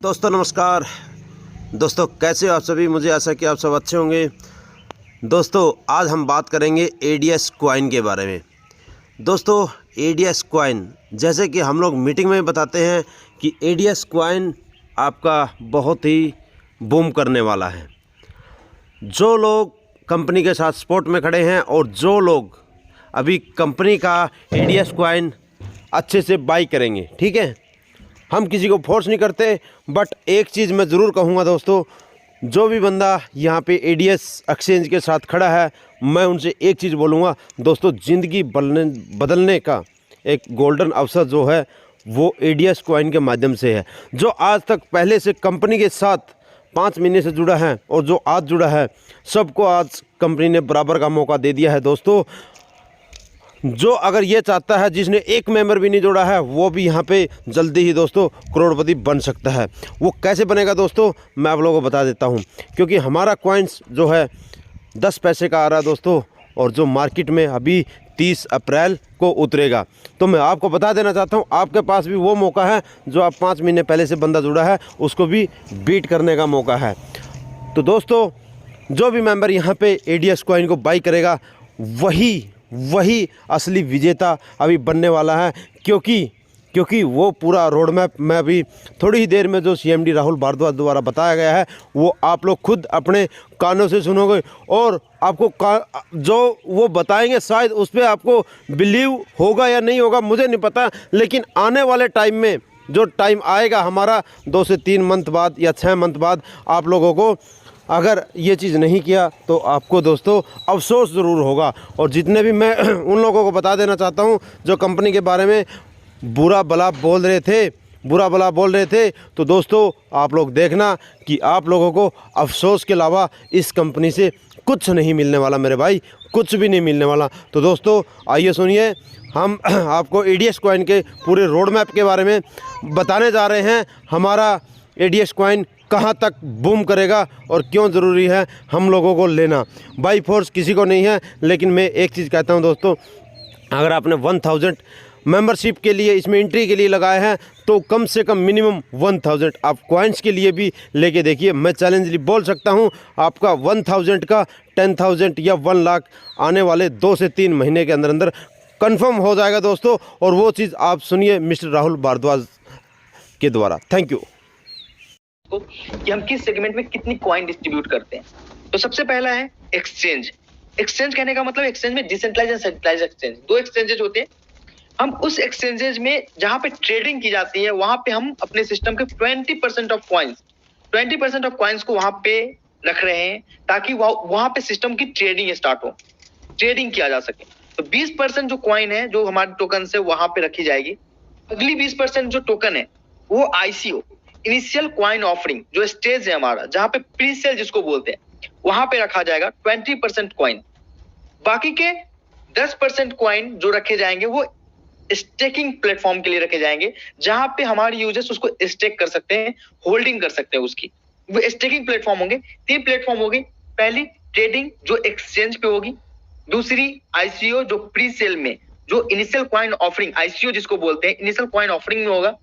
दोस्तों नमस्कार। दोस्तों कैसे हो आप सभी? मुझे आशा है कि आप सब अच्छे होंगे। दोस्तों आज हम बात करेंगे एडीएस कॉइन के बारे में। दोस्तों एडीएस कॉइन, जैसे कि हम लोग मीटिंग में बताते हैं कि एडीएस कॉइन आपका बहुत ही बूम करने वाला है। जो लोग कंपनी के साथ सपोर्ट में खड़े हैं और जो लोग अभी कंपनी का एडीएस कॉइन अच्छे से बाई करेंगे, ठीक है, हम किसी को फोर्स नहीं करते, बट एक चीज़ मैं ज़रूर कहूँगा दोस्तों, जो भी बंदा यहाँ पे एडीएस एक्सचेंज के साथ खड़ा है, मैं उनसे एक चीज़ बोलूँगा दोस्तों, ज़िंदगी बदलने का एक गोल्डन अवसर जो है वो एडीएस कॉइन के माध्यम से है। जो आज तक पहले से कंपनी के साथ 5 महीने से जुड़ा है और जो आज जुड़ा है, सबको आज कंपनी ने बराबर का मौका दे दिया है दोस्तों। जो अगर ये चाहता है, जिसने एक मेंबर भी नहीं जोड़ा है, वो भी यहाँ पे जल्दी ही दोस्तों करोड़पति बन सकता है। वो कैसे बनेगा दोस्तों, मैं आप लोगों को बता देता हूँ। क्योंकि हमारा कॉइन्स जो है 10 पैसे का आ रहा है दोस्तों, और जो मार्केट में अभी 30 अप्रैल को उतरेगा। तो मैं आपको बता देना चाहता हूँ, आपके पास भी वो मौका है जो आप 5 महीने पहले से बंदा जुड़ा है, उसको भी बीट करने का मौका है। तो दोस्तों जो भी मेंबर यहाँ पे एडीएस कॉइन को बाई करेगा, वही असली विजेता अभी बनने वाला है। क्योंकि वो पूरा रोड मैप मैं अभी थोड़ी ही देर में जो सीएमडी राहुल भारद्वाज द्वारा बताया गया है, वो आप लोग खुद अपने कानों से सुनोगे, और आपको जो वो बताएंगे शायद उस पर आपको बिलीव होगा या नहीं होगा, मुझे नहीं पता। लेकिन आने वाले टाइम में जो टाइम आएगा हमारा 2 से 3 मंथ बाद या 6 मंथ बाद, आप लोगों को अगर ये चीज़ नहीं किया तो आपको दोस्तों अफसोस ज़रूर होगा। और जितने भी मैं उन लोगों को बता देना चाहता हूँ जो कंपनी के बारे में बुरा भला बोल रहे थे, तो दोस्तों आप लोग देखना कि आप लोगों को अफसोस के अलावा इस कंपनी से कुछ नहीं मिलने वाला मेरे भाई, कुछ भी नहीं मिलने वाला। तो दोस्तों आइए सुनिए, हम आपको एडीएस कॉइन के पूरे रोड मैप के बारे में बताने जा रहे हैं। हमारा एडीएस कॉइन कहाँ तक बूम करेगा और क्यों ज़रूरी है हम लोगों को लेना। बाई फोर्स किसी को नहीं है, लेकिन मैं एक चीज़ कहता हूँ दोस्तों, अगर आपने 1000 मेंबरशिप के लिए, इसमें एंट्री के लिए लगाए हैं, तो कम से कम मिनिमम 1000 आप कॉइन्स के लिए भी लेके देखिए। मैं चैलेंजली बोल सकता हूँ, आपका 1000 का 10,000 या 1 लाख आने वाले 2 से 3 महीने के अंदर अंदर कन्फर्म हो जाएगा दोस्तों। और वो चीज़ आप सुनिए मिस्टर राहुल भारद्वाज के द्वारा। Thank you. कि हम किस सेगमेंट में कितनी कॉइन डिस्ट्रीब्यूट करते हैं। तो सबसे पहला है एक्सचेंज। एक्सचेंज कहने का मतलब एक्सचेंज में decentralize and centralize exchange, 2 exchanges होते हैं। हम उस एक्सचेंजेज में जहां पे ट्रेडिंग की जाती है, वहां पे हम अपने सिस्टम के 20% ऑफ कॉइन्स को वहां पे रख रहे हैं, ताकि वहां पे सिस्टम की ट्रेडिंग स्टार्ट हो, ट्रेडिंग किया जा सके। तो 20% जो कॉइन है, जो हमारे टोकन से वहां पे रखी जाएगी। अगली 20% जो टोकन है वो आईसीओ, इनिशियल कॉइन ऑफरिंग, जो स्टेज है हमारा, जहां पे प्री सेल जिसको बोलते हैं, वहां पे रखा जाएगा 20% कॉइन। बाकी के 10% कॉइन जो रखे जाएंगे वो स्टेकिंग प्लेटफॉर्म के लिए रखे जाएंगे, जहां पे हमारे यूजर्स उसको स्टेक कर सकते हैं, होल्डिंग कर सकते हैं उसकी। वो स्टेकिंग प्लेटफॉर्म होंगे। 3 प्लेटफॉर्म होगी। पहली ट्रेडिंग जो एक्सचेंज पे होगी, दूसरी आईसीओ जो प्री सेल में, जो इनिशियल कॉइन ऑफरिंग, आईसीओ जिसको बोलते हैं, इनिशियल कॉइन ऑफरिंग में होगा।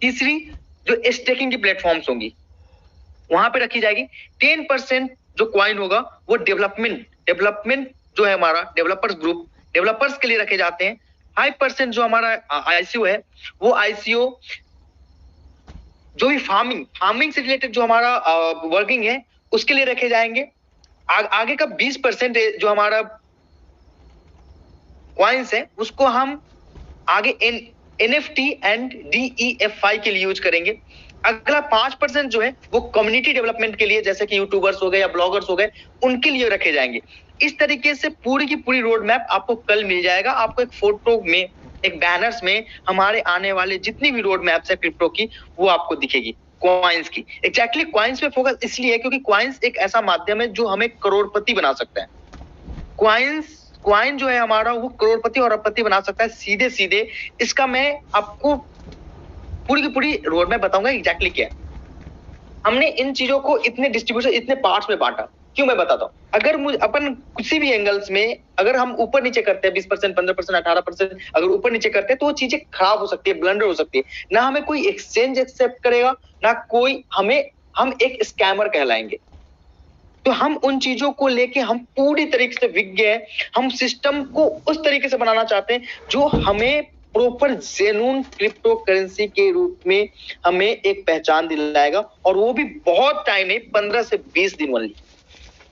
तीसरी जो स्टेकिंग की प्लेटफॉर्म्स होंगी, वहां पे रखी जाएगी। 10% जो कॉइन होगा वो डेवलपमेंट जो है हमारा डेवलपर्स ग्रुप, डेवलपर्स के लिए रखे जाते हैं। 5% जो हमारा आईसीओ है, वो आईसीओ जो भी फार्मिंग से रिलेटेड जो हमारा वर्किंग है, उसके लिए रखे जाएंगे। आगे का 20% जो हमारा कॉइन्स है, उसको हम आगे एनएफटी एंड डीईएफआई के लिए यूज करेंगे। अगला 5% जो है वो कम्युनिटी डेवलपमेंट के लिए, जैसे कि यूट्यूबर्स हो गए या ब्लॉगर्स हो गए, उनके लिए रखे जाएंगे। इस तरीके से पूरी की पूरी रोड मैप आपको कल मिल जाएगा। आपको एक फोटो में, एक बैनर्स में हमारे आने वाले जितनी भी रोड मैप्स है क्रिप्टो की, वो आपको दिखेगी कॉइन्स की। एग्जैक्टली कॉइन्स पे फोकस इसलिए है क्योंकि कॉइन्स एक ऐसा माध्यम है जो हमें करोड़पति बना सकता है। कॉइन जो है हमारा, वो करोड़पति और अरबपति बना सकता है सीधे सीधे। इसका मैं आपको पूरी की पूरी रोड मैप बताऊंगा एग्जैक्टली क्या है। हमने इन चीजों को इतने डिस्ट्रीब्यूशन, इतने पार्ट्स में बांटा। क्यों, मैं बताता हूँ। अगर अपन किसी भी एंगल्स में अगर हम ऊपर नीचे करते हैं 20%, 15%, 18%, अगर ऊपर नीचे करते हैं तो वो चीजें खराब हो सकती है, ब्लंडर हो सकती है। ना हमें कोई एक्सचेंज एक्सेप्ट करेगा, ना कोई हमें, हम एक स्कैमर कहलाएंगे। तो हम उन चीजों को लेके हम पूरी तरीके से विज्ञ हैं। हम सिस्टम को उस तरीके से बनाना चाहते हैं जो हमें प्रॉपर जेन्युइन क्रिप्टो करेंसी के रूप में हमें एक पहचान दिलाएगा, और वो भी बहुत टाइम है, 15 से 20 दिन वाली।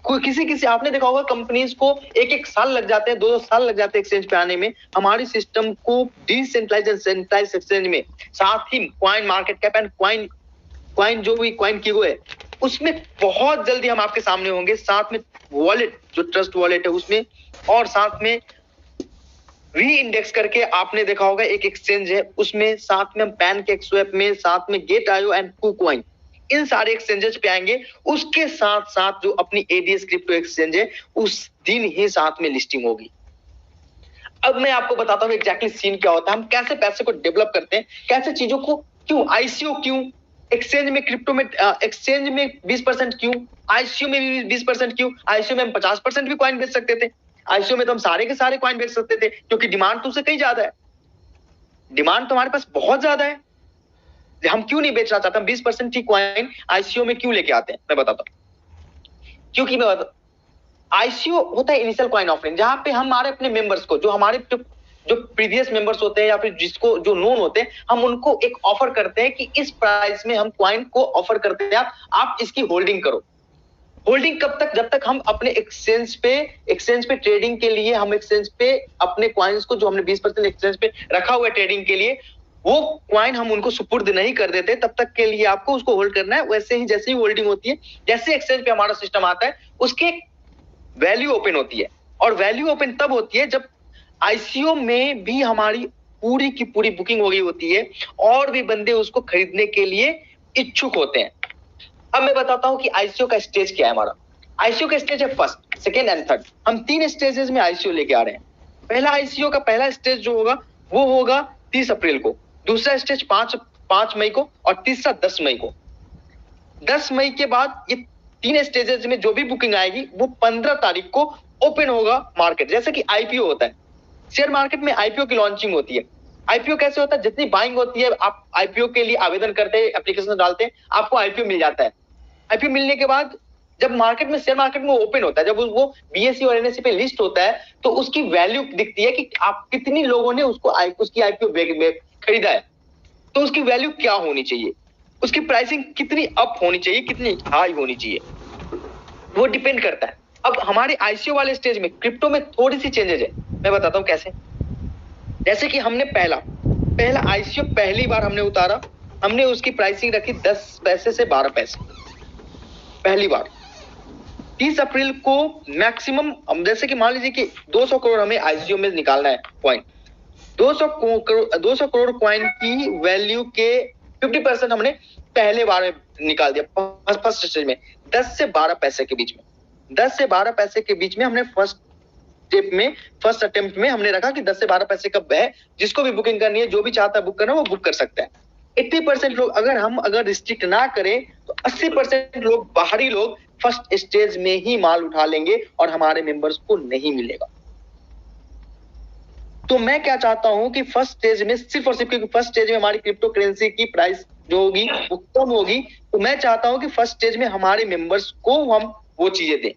कोई किसी आपने देखा होगा कंपनीज को एक साल लग जाते हैं, 2 साल लग जाते हैं एक्सचेंज पे आने में। हमारी सिस्टम को डिसेंट्रलाइज एंड सेंट्रलाइज एक्सचेंज में, साथ ही coin market cap and coin जो भी कॉइन की वो है उसमें बहुत जल्दी हम आपके सामने होंगे। साथ में वॉलेट जो ट्रस्ट वॉलेट है उसमें, और साथ में री इंडेक्स करके आपने देखा होगा एक एक्सचेंज है उसमें, साथ में हम पैनकेकस्वैप में, साथ में गेट.io एंड KuCoin, इन सारे एक्सचेंजेस पे आएंगे। उसके साथ साथ जो अपनी एडीएस क्रिप्टो एक्सचेंज है उस दिन ही साथ में लिस्टिंग होगी। अब मैं आपको बताता हूँ एग्जैक्टली सीन क्या होता है, हम कैसे पैसे को डेवलप करते हैं, कैसे चीजों को, क्यों आईसीओ, क्यों एक्सचेंज में, क्रिप्टो में एक्सचेंज में 20% क्यों, आईसीओ में भी 20% क्यों। आईसीओ में हम 50% भी कॉइन बेच सकते थे। आईसीओ में तो हम सारे के सारे कॉइन बेच सकते थे, क्योंकि डिमांड तो उससे कहीं ज्यादा है, डिमांड तो हमारे पास बहुत ज्यादा है। हम क्यों नहीं बेचना चाहते, हम 20% ही कॉइन आईसीओ में क्यों लेके आते हैं, मैं बताता हूं। क्योंकि मैं आईसीओ होता है इनिशियल कॉइन ऑफरिंग, जहां पे हमारे अपने मेंबर्स को, जो हमारे जो प्रीवियस मेंबर्स होते हैं या फिर जिसको जो नोन होते हैं, हम उनको एक ऑफर करते हैं कि इस प्राइस में हम कॉइन को ऑफर करते हैं, आप इसकी होल्डिंग करो। होल्डिंग कब तक, जब तक हम अपने एक्सचेंज पे ट्रेडिंग के लिए, हम एक्सचेंज पे अपने कॉइन्स को जो हमने 20% एक्सचेंज पे रखा हुआ है ट्रेडिंग के लिए, वो कॉइन हम उनको सुपुर्द नहीं कर देते, तब तक के लिए आपको उसको होल्ड करना है। वैसे ही जैसे ही होल्डिंग होती है, जैसे एक्सचेंज पे हमारा सिस्टम आता है, उसके वैल्यू ओपन होती है। और वैल्यू ओपन तब होती है जब आईसीओ में भी हमारी पूरी की पूरी बुकिंग हो गई होती है, और भी बंदे उसको खरीदने के लिए इच्छुक होते हैं। अब मैं बताता हूं कि आईसीओ का स्टेज क्या है हमारा। आईसीओ का स्टेज है फर्स्ट, सेकेंड एंड थर्ड। हम 3 स्टेजेस में आईसीओ लेके आ रहे हैं। पहला आईसीओ का पहला स्टेज जो होगा वो होगा 30 अप्रैल को, दूसरा स्टेज 5 मई को, और तीसरा 10 मई को। 10 मई के बाद ये 3 स्टेजेस में जो भी बुकिंग आएगी वो 15 तारीख को ओपन होगा मार्केट। जैसे कि आईपीओ होता है, शेयर मार्केट में आईपीओ की लॉन्चिंग होती है। आईपीओ कैसे होता है, जितनी बाइंग होती है, आप आईपीओ के लिए आवेदन करते हैं, एप्लीकेशन डालते हैं, आपको आईपीओ मिल जाता है। आईपीओ मिलने के बाद जब मार्केट में, शेयर मार्केट में ओपन होता है, जब वो बीएसई और एनएसई पे लिस्ट होता है, तो उसकी वैल्यू दिखती है कि आप कितनी लोगों ने उसकी आईपीओ खरीदा है, तो उसकी वैल्यू क्या होनी चाहिए, उसकी प्राइसिंग कितनी अप होनी चाहिए, कितनी हाई होनी चाहिए, वो डिपेंड करता है। अब हमारे आईसीओ वाले स्टेज में क्रिप्टो में थोड़ी सी चेंजेस है, मैं बताता हूं कैसे। जैसे कि हमने पहला आईसीओ पहली बार हमने उतारा, हमने उसकी प्राइसिंग रखी 10 पैसे से 12 पैसे पहली बार। 30 अप्रैल को मैक्सिमम, जैसे कि मान लीजिए कि 200 करोड़ हमें आईसीओ में निकालना है कॉइन, 200 करोड़ कॉइन की वैल्यू के 50% हमने पहले बार में निकाल दिया, फर्स्ट स्टेज में 10 से 12 पैसे के बीच में। 10 से 12 पैसे के बीच में हमने फर्स्ट अटेम्प्ट में हमने रखा कि 10 से 12 पैसे का है, जिसको भी बुकिंग करनी है, जो भी चाहता है बुक करना, वो बुक कर सकता है। 80% लोग, अगर रिस्ट्रिक्ट ना करें तो 80% लोग, बाहरी लोग फर्स्ट स्टेज में ही माल उठा लेंगे और हमारे मेंबर्स को नहीं मिलेगा। तो मैं क्या चाहता हूं कि फर्स्ट स्टेज में, सिर्फ और सिर्फ क्योंकि फर्स्ट स्टेज में हमारी क्रिप्टो करेंसी की प्राइस जो होगी वो कम होगी, तो मैं चाहता हूं कि फर्स्ट स्टेज में हमारे मेंबर्स को हम वो चीजें दें।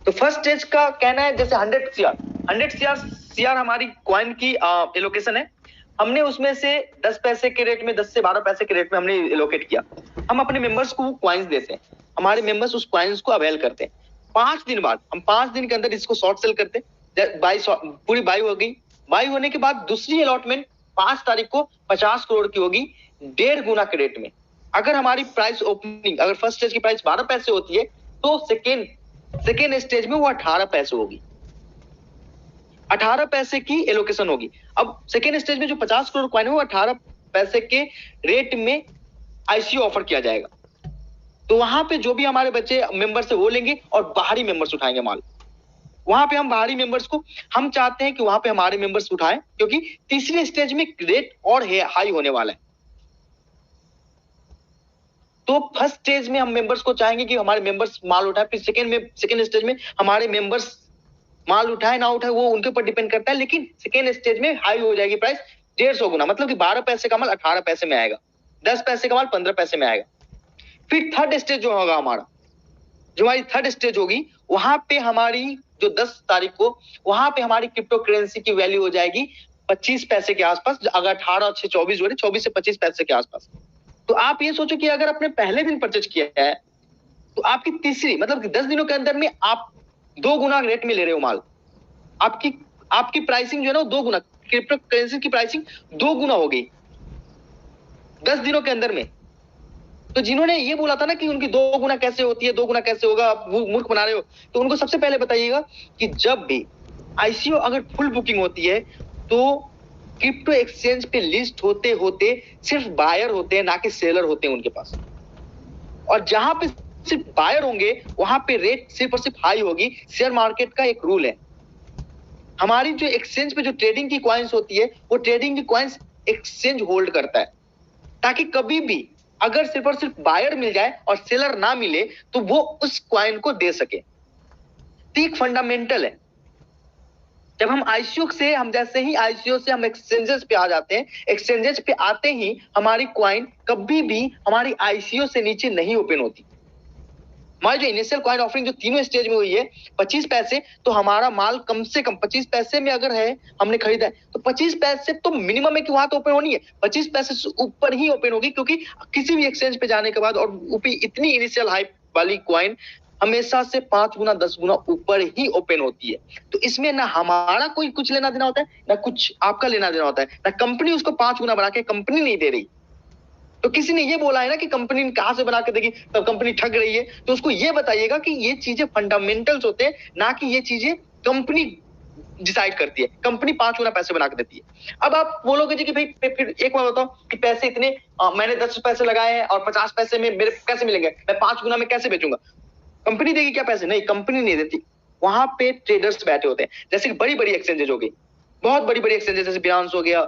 तो फर्स्ट स्टेज का कहना है जैसे 100 सीआर हमारी कॉइन की एलोकेशन है। हमने उसमें से 10 पैसे के रेट में, 10 से 12 पैसे के रेट में हमने एलोकेट किया। हम अपने मेंबर्स को कॉइन्स देते हैं, हमारे मेंबर्स उस कॉइन्स को अवेल करते हैं। 5 दिन बाद, हम 5 दिन के अंदर इसको शॉर्ट सेल करते हैं। पूरी बाई हो गई। बाई होने के बाद दूसरी अलॉटमेंट 5 तारीख को 50 करोड़ की होगी, 1.5 गुना के रेट में। अगर हमारी प्राइस ओपनिंग, अगर फर्स्ट स्टेज की प्राइस 12 पैसे होती है, तो सेकेंड स्टेज में वो 18 पैसे होगी, 18 पैसे की एलोकेशन होगी। अब सेकेंड स्टेज में जो 50 करोड़ कॉइन है वो 18 पैसे के रेट में आईसीओ ऑफर किया जाएगा। तो वहां पे जो भी हमारे बच्चे मेंबर्स है वो लेंगे और बाहरी मेंबर्स उठाएंगे माल। वहां पे हम बाहरी मेंबर्स को, हम चाहते हैं कि वहां पे हमारे मेंबर्स उठाएं, क्योंकि तीसरे स्टेज में रेट और हाई होने वाला है। तो फर्स्ट स्टेज में हम मेंबर्स को चाहेंगे कि हमारे मेंबर्स माल उठाए, फिर सेकेंड स्टेज में हमारे मेंबर्स माल उठाए ना उठाए वो उनके ऊपर डिपेंड करता है, लेकिन सेकेंड स्टेज में हाई हो जाएगी प्राइस 150 गुना, मतलब कि 12 पैसे का माल 18 पैसे में आएगा, 10 पैसे का माल 15 पैसे में आएगा। फिर थर्ड स्टेज जो होगा हमारा, जो हमारी थर्ड स्टेज होगी, वहां पे हमारी जो 10 तारीख को वहां पे हमारी क्रिप्टो करेंसी की वैल्यू हो जाएगी 25 पैसे के आसपास, अगर 18 से 24 जोड़े 24 से 25 पैसे के आसपास। तो आप ये सोचो कि अगर आपने पहले दिन परचेज किया है तो आपकी तीसरी मतलब कि 10 दिनों के अंदर में आप 2 गुना रेट में ले रहे हो माल, आपकी प्राइसिंग जो है ना 2 गुना, क्रिप्टो करेंसी की प्राइसिंग 2 गुना हो गई 10 दिनों के अंदर में। तो जिन्होंने ये बोला था ना कि उनकी 2 गुना कैसे होती है, 2 गुना कैसे होगा, आप मूर्ख बना रहे हो, तो उनको सबसे पहले बताइएगा कि जब भी आईसीओ अगर फुल बुकिंग होती है तो क्रिप्टो एक्सचेंज पे लिस्ट होते होते सिर्फ बायर होते हैं, ना कि सेलर होते हैं उनके पास। और जहां पे सिर्फ बायर होंगे वहां पे रेट सिर्फ और सिर्फ हाई होगी। शेयर मार्केट का एक रूल है, हमारी जो एक्सचेंज पे जो ट्रेडिंग की कॉइन्स होती है वो ट्रेडिंग की कॉइन्स एक्सचेंज होल्ड करता है, ताकि कभी भी अगर सिर्फ और सिर्फ बायर मिल जाए और सेलर ना मिले तो वो उस कॉइन को दे सके। तो एक फंडामेंटल है। जब हम आईसीओ से हम जैसे ही आईसीओ से हम एक्सचेंजेस पे आ जाते हैं, एक्सचेंजेस पे आते ही हमारी कॉइन कभी भी हमारी आईसीओ से नीचे नहीं ओपन होती। हमारी जो इनिशियल कॉइन ऑफरिंग जो तीनों स्टेज में हुई है 25 पैसे, तो हमारा माल कम से कम 25 पैसे में अगर है हमने खरीदा है तो 25 पैसे तो मिनिमम है कि वहां तो ओपन होनी है, 25 पैसे से ऊपर ही ओपन होगी, क्योंकि किसी भी एक्सचेंज पे जाने के बाद और ऊपर इतनी इनिशियल हाइप वाली कॉइन हमेशा से 5 गुना 10 गुना ऊपर ही ओपन होती है। तो इसमें ना हमारा कोई कुछ लेना देना होता है, ना कुछ आपका लेना देना होता है, ना कंपनी उसको 5 गुना बना के कंपनी नहीं दे रही। तो किसी ने ये बोला है ना कि कंपनी कहां से बना के देगी, तो कंपनी ठग रही है, तो उसको ये बताइएगा कि ये चीजें फंडामेंटल्स होते हैं, ना कि ये चीजें कंपनी डिसाइड करती है। कंपनी 5 गुना पैसे बना के देती है। अब आप बोलोगे जी कि भाई फिर एक बार बताओ कि पैसे इतने मैंने 10 पैसे लगाए हैं और 50 पैसे में मेरे कैसे मिलेंगे, मैं 5 गुना में कैसे बेचूंगा? कंपनी देगी क्या पैसे? नहीं, कंपनी नहीं देती। वहां पे ट्रेडर्स बैठे होते हैं, जैसे कि बड़ी बड़ी एक्सचेंजेज हो गई, बहुत बड़ी बड़ी एक्सचेंजेस जैसे बिनांस हो गया,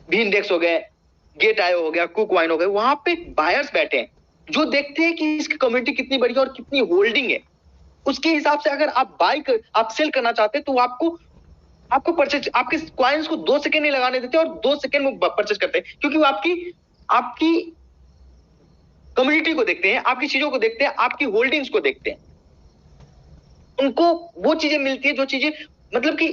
भी इंडेक्स हो गए, गेट आयो हो गया, कुकवाइन हो गए, वहां पे बायर्स बैठे हैं जो देखते हैं कि इसकी कम्युनिटी कितनी बड़ी है और कितनी होल्डिंग है। उसके हिसाब से अगर आप सेल करना चाहते हैं तो आपको परचेज, आपके कॉइन्स को 2 सेकंड नहीं लगाने देते और 2 सेकंड में परचेज करते हैं, क्योंकि वो आपकी कम्युनिटी को देखते हैं, आपकी चीजों को देखते हैं, आपकी होल्डिंग्स को देखते हैं। उनको वो चीजें मिलती है जो चीजें मतलब कि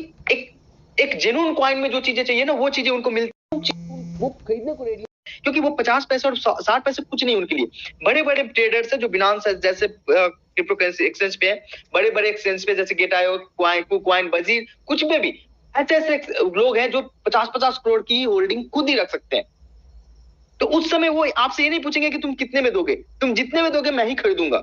एक जेन्युइन कॉइन में जो चीजें चाहिए ना वो चीजें उनको मिलती है, वो खरीदने को रेडी, क्योंकि वो 50 पैसे और 60 पैसे कुछ नहीं उनके लिए। बड़े बड़े ट्रेडर्स है जो बिनांस जैसे क्रिप्टो करेंसी एक्सचेंज पे है, बड़े बड़े एक्सचेंज पे जैसे गेटायो, कुकवाइन, बजीर, कुछ में भी ऐसे ऐसे लोग हैं जो 50-50 करोड़ की होल्डिंग खुद ही रख सकते हैं। तो उस समय वो आपसे ये नहीं पूछेंगे कि तुम कितने में दोगे, तुम जितने में दोगे मैं ही खरीदूंगा।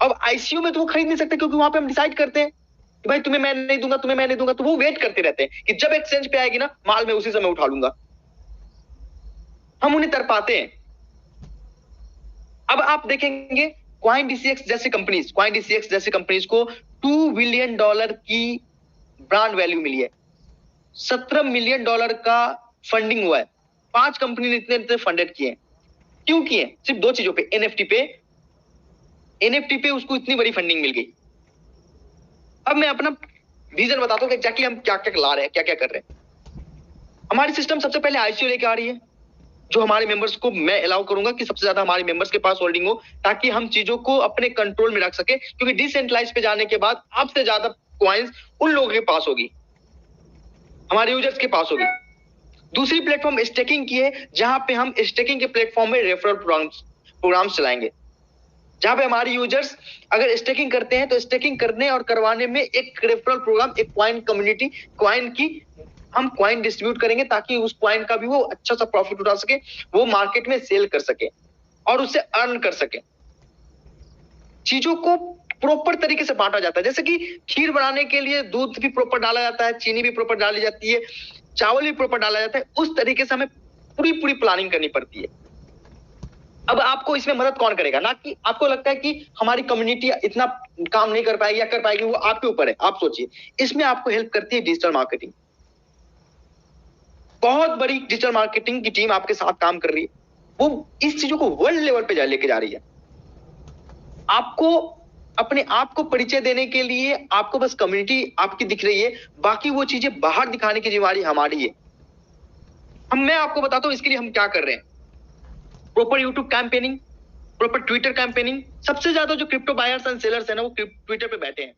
अब आईसीयू में तो वो खरीद नहीं सकते, क्योंकि वहां पे हम डिसाइड करते हैं कि भाई तुम्हें मैं नहीं दूंगा, तुम्हें मैं नहीं दूंगा, तो वो वेट करते रहते हैं कि जब एक्सचेंज पे आएगी ना माल मैं उसी समय उठा लूंगा। हम उन्हें तरपाते हैं। अब आप देखेंगे क्वाइन डीसीएक्स जैसे कंपनीज को $2 बिलियन की ब्रांड वैल्यू मिली है, $17 मिलियन का फंडिंग हुआ है, 5 कंपनी ने इतने फंडेड किए हैं। क्यों किए? सिर्फ 2 चीजों पे, एनएफटी पे उसको इतनी बड़ी फंडिंग मिल गई। अब मैं अपना विजन बताता हूं कि एग्जैक्टली हम क्या क्या ला रहे हैं, क्या क्या कर रहे हैं। हमारी सिस्टम सबसे पहले आईसीयू लेके आ रही है, जो हमारे मेंबर्स को मैं अलाउ करूंगा कि सबसे ज्यादा हमारे मेंबर्स के पास होल्डिंग हो, ताकि हम चीजों को अपने कंट्रोल में रख सके, क्योंकि डिसेंट्रलाइज पे जाने के बाद आपसे ज्यादा कॉइन्स उन लोगों के पास होगी, हमारे यूजर्स के पास होगी। दूसरी प्लेटफॉर्म स्टेकिंग की है, जहां पे हम स्टेकिंग के प्लेटफॉर्म में रेफरल प्रोग्राम्स चलाएंगे, जहां पे हमारे यूजर्स अगर स्टेकिंग करते हैं तो स्टेकिंग करने और करवाने में एक रेफरल प्रोग्राम, एक कॉइन कम्युनिटी, कॉइन की हम कॉइन डिस्ट्रीब्यूट करेंगे, ताकि उस कॉइन का भी वो अच्छा सा प्रॉफिट उठा सके, वो मार्केट में सेल कर सके और उससे अर्न कर सके। चीजों को प्रॉपर तरीके से बांटा जाता है, जैसे कि खीर बनाने के लिए दूध भी प्रॉपर डाला जाता है, चीनी भी प्रॉपर डाली जाती है, चावल भी प्रॉपर डाला जाता है, उस तरीके से हमें पूरी प्लानिंग करनी पड़ती है। अब आपको इसमें मदद कौन करेगा? ना कि आपको लगता है कि हमारी कम्युनिटी इतना काम नहीं कर पाएगी या कर पाएगी, वो आपके ऊपर है, आप सोचिए। इसमें आपको हेल्प करती है डिजिटल मार्केटिंग। बहुत बड़ी डिजिटल मार्केटिंग की टीम आपके साथ काम कर रही है। वो इस चीजों को वर्ल्ड लेवल पे लेके जा रही है। आपको अपने आप को परिचय देने के लिए आपको बस कम्युनिटी आपकी दिख रही है, बाकी वो चीजें बाहर दिखाने की जिम्मेदारी हमारी है। मैं आपको बताता हूं इसके लिए हम क्या कर रहे हैं। Proper YouTube campaigning, proper Twitter campaigning. सबसे ज्यादा जो क्रिप्टो बायर्स एंड सेलर्स है ना, वो ट्विटर पे बैठे हैं।